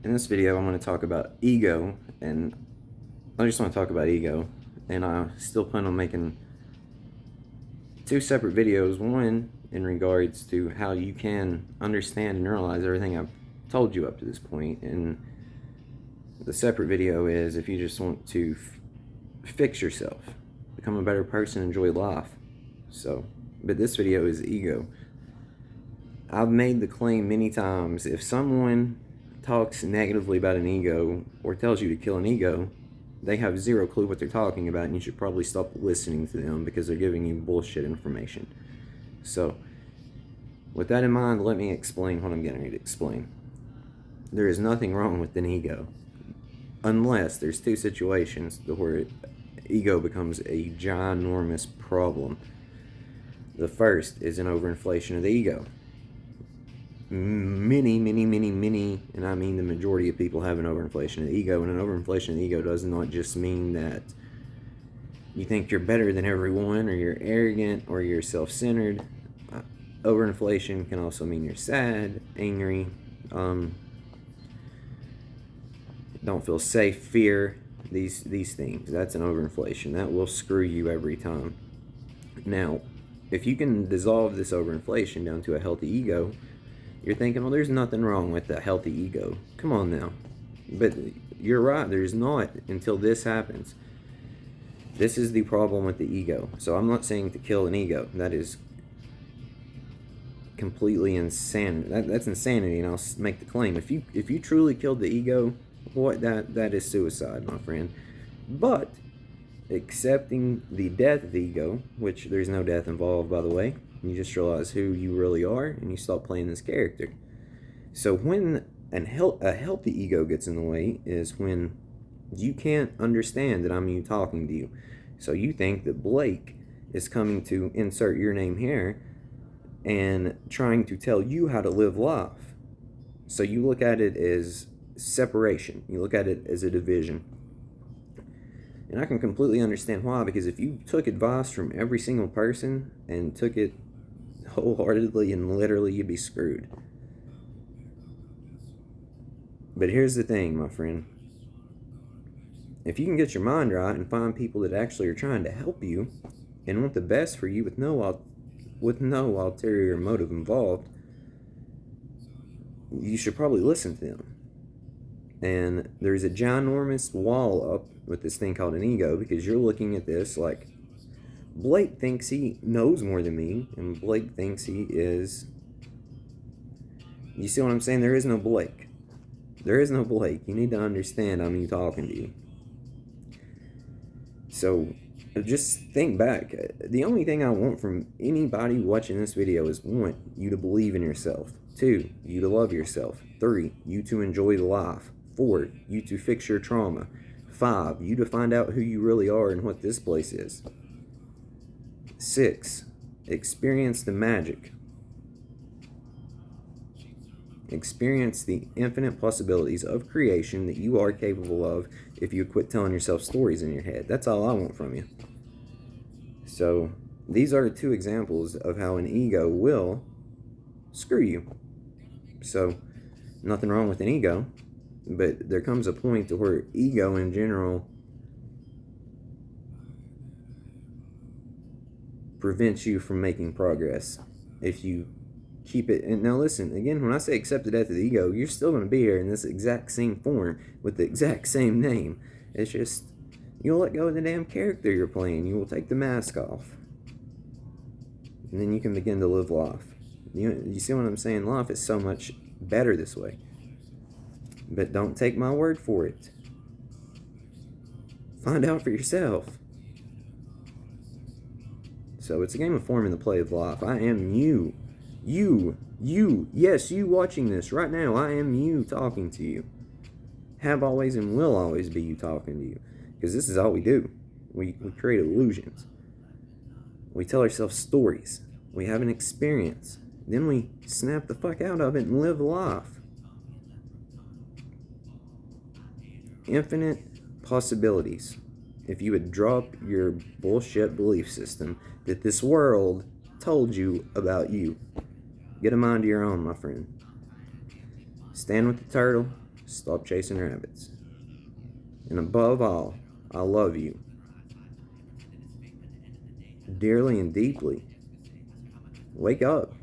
In this video, I'm going to talk about ego, and I just want to talk about ego, and I still plan on making two separate videos. One in regards to how you can understand and realize everything I've told you up to this point, and the separate video is if you just want to fix yourself, become a better person, enjoy life. But this video is ego. I've made the claim many times, if someone talks negatively about an ego or tells you to kill an ego, they have zero clue what they're talking about, and you should probably stop listening to them because they're giving you bullshit information. So, with that in mind, let me explain what I'm getting ready to explain. There is nothing wrong with an ego, unless there's two situations where ego becomes a ginormous problem. The first is an overinflation of the ego. Many, and I mean the majority of people have an overinflation of the ego, and an overinflation of the ego does not just mean that you think you're better than everyone, or you're arrogant, or you're self-centered. Overinflation can also mean you're sad, angry, don't feel safe, fear, these things. That's an overinflation. That will screw you every time. Now, if you can dissolve this overinflation down to a healthy ego, you're thinking, well, there's nothing wrong with a healthy ego. Come on now. But you're right, there's not until this happens. This is the problem with the ego. So I'm not saying to kill an ego. That is completely insane. That's insanity, and I'll make the claim. If you truly killed the ego, that is suicide, my friend. But accepting the death of the ego, which there's no death involved, by the way, you just realize who you really are, and you stop playing this character. So when a healthy ego gets in the way is when you can't understand that I'm you talking to you. So you think that Blake is coming to insert your name here and trying to tell you how to live life. So you look at it as separation. You look at it as a division. And I can completely understand why, because if you took advice from every single person and took it wholeheartedly and literally, you'd be screwed. But here's the thing, my friend. If you can get your mind right and find people that actually are trying to help you and want the best for you with no ulterior motive involved, you should probably listen to them. And there's a ginormous wall up with this thing called an ego, because you're looking at this like, Blake thinks he knows more than me, and Blake thinks he is... You see what I'm saying? There is no Blake. There is no Blake. You need to understand I'm you talking to you. So, just think back. The only thing I want from anybody watching this video is, 1, you to believe in yourself. 2, you to love yourself. 3, you to enjoy life. 4, you to fix your trauma. 5, you to find out who you really are and what this place is. 6, experience the magic. Experience the infinite possibilities of creation that you are capable of if you quit telling yourself stories in your head. That's all I want from you. So, these are 2 examples of how an ego will screw you. So, nothing wrong with an ego, but there comes a point to where ego in general prevents you from making progress if you keep it. And now listen, again, when I say accept the death of the ego, you're still going to be here in this exact same form with the exact same name. It's just, you'll let go of the damn character you're playing. You will take the mask off, and then you can begin to live life. You see what I'm saying? Life is so much better this way. But don't take my word for it. Find out for yourself. So it's a game of form in the play of life. I am you. Yes, you watching this right now. I am you talking to you. Have always and will always be you talking to you. Because this is all we do. We create illusions. We tell ourselves stories. We have an experience. Then we snap the fuck out of it and live life. Infinite possibilities. If you would drop your bullshit belief system that this world told you about you. Get a mind of your own, my friend. Stand with the turtle. Stop chasing rabbits. And above all, I love you. Dearly and deeply. Wake up.